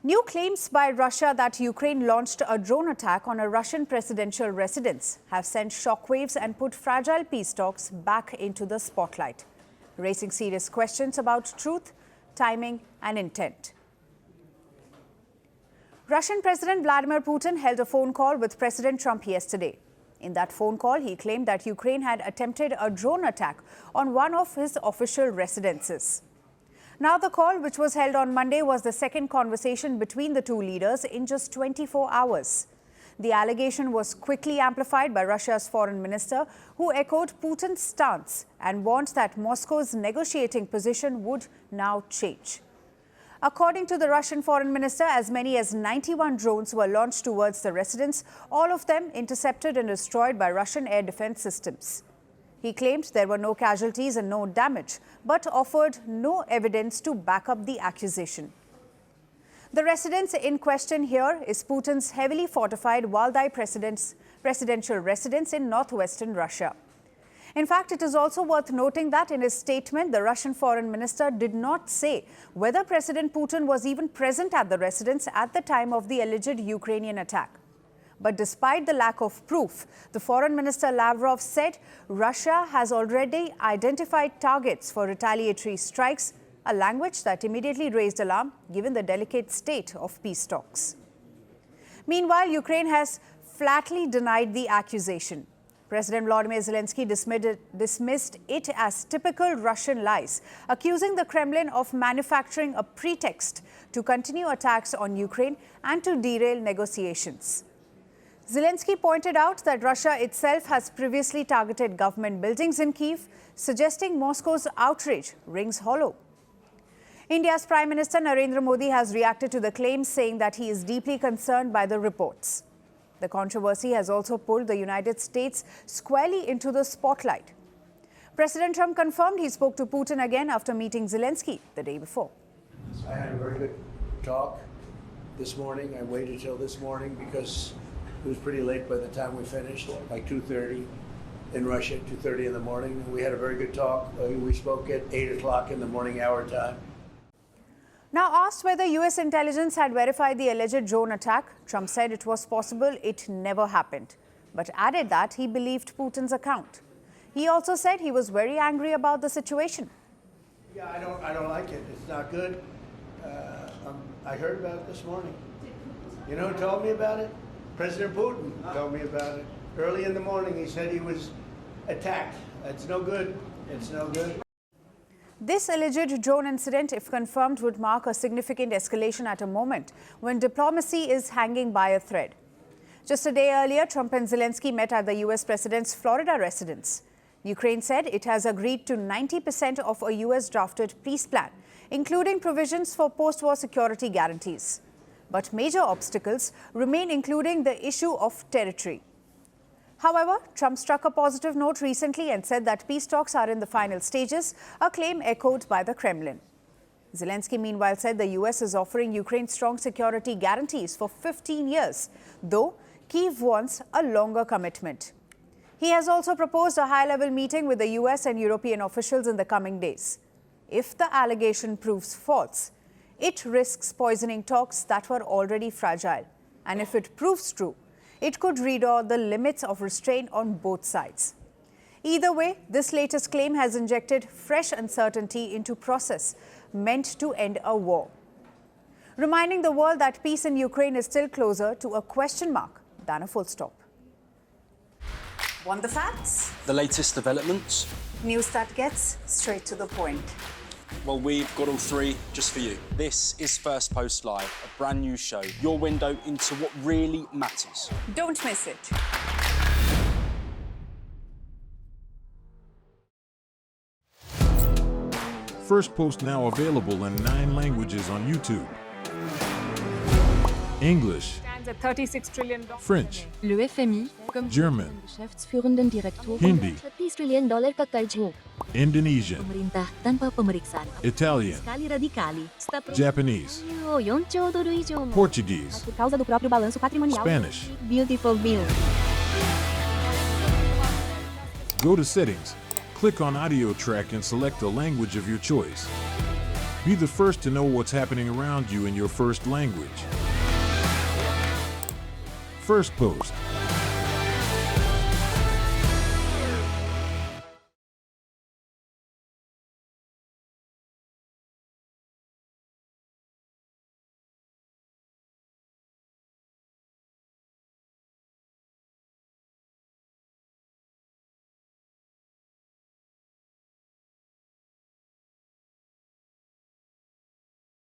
New claims by Russia that Ukraine launched a drone attack on a Russian presidential residence have sent shockwaves and put fragile peace talks back into the spotlight, raising serious questions about truth, timing and intent. Russian President Vladimir Putin held a phone call with President Trump yesterday. In that phone call, he claimed that Ukraine had attempted a drone attack on one of his official residences. Now, the call, which was held on Monday, was the second conversation between the two leaders in just 24 hours. The allegation was quickly amplified by Russia's foreign minister, who echoed Putin's stance and warned that Moscow's negotiating position would now change. According to the Russian foreign minister, as many as 91 drones were launched towards the residence, all of them intercepted and destroyed by Russian air defense systems. He claimed there were no casualties and no damage, but offered no evidence to back up the accusation. The residence in question here is Putin's heavily fortified Valdai presidential residence in northwestern Russia. In fact, it is also worth noting that in his statement, the Russian foreign minister did not say whether President Putin was even present at the residence at the time of the alleged Ukrainian attack. But despite the lack of proof, the foreign minister Lavrov said Russia has already identified targets for retaliatory strikes, a language that immediately raised alarm given the delicate state of peace talks. Meanwhile, Ukraine has flatly denied the accusation. President Vladimir Zelensky dismissed it as typical Russian lies, accusing the Kremlin of manufacturing a pretext to continue attacks on Ukraine and to derail negotiations. Zelensky pointed out that Russia itself has previously targeted government buildings in Kyiv, suggesting Moscow's outrage rings hollow. India's Prime Minister Narendra Modi has reacted to the claims, saying that he is deeply concerned by the reports. The controversy has also pulled the United States squarely into the spotlight. President Trump confirmed he spoke to Putin again after meeting Zelensky the day before. I had a very good talk this morning. I waited till this morning because it was pretty late by the time we finished, like 2:30 in Russia, 2:30 in the morning. We had a very good talk. We spoke at 8 o'clock in the morning hour time. Now, asked whether U.S. intelligence had verified the alleged drone attack, Trump said it was possible it never happened, but added that he believed Putin's account. He also said he was very angry about the situation. Yeah, I don't like it. It's not good. I heard about it this morning. You know who told me about it? President Putin told me about it. Early in the morning, he said he was attacked. That's no good. It's no good. This alleged drone incident, if confirmed, would mark a significant escalation at a moment when diplomacy is hanging by a thread. Just a day earlier, Trump and Zelensky met at the U.S. president's Florida residence. Ukraine said it has agreed to 90% of a U.S. drafted peace plan, including provisions for post-war security guarantees. But major obstacles remain, including the issue of territory. However, Trump struck a positive note recently and said that peace talks are in the final stages, a claim echoed by the Kremlin. Zelensky, meanwhile, said the U.S. is offering Ukraine strong security guarantees for 15 years, though Kyiv wants a longer commitment. He has also proposed a high-level meeting with the U.S. and European officials in the coming days. If the allegation proves false, it risks poisoning talks that were already fragile. And if it proves true, it could redraw the limits of restraint on both sides. Either way, this latest claim has injected fresh uncertainty into process meant to end a war, reminding the world that peace in Ukraine is still closer to a question mark than a full stop. Want the facts? The latest developments? News that gets straight to the point. Well, we've got all three just for you. This is Firstpost Live, a brand new show, your window into what really matters. Don't miss it. Firstpost now available in 9 languages on YouTube. English, Stands at $36 trillion. French, Le FMI, comme German, Geschäftsführenden Direktor, Hindi, $30 trillion kakarjo. Indonesian, Pemerintah tanpa pemeriksaan. Italian, Skali radikali. Japanese, 4 兆ドル以上の Portuguese, por causa do próprio balanço patrimonial. Spanish. Beautiful bill. Go to Settings, click on Audio Track and select the language of your choice. Be the first to know what's happening around you in your first language. Firstpost.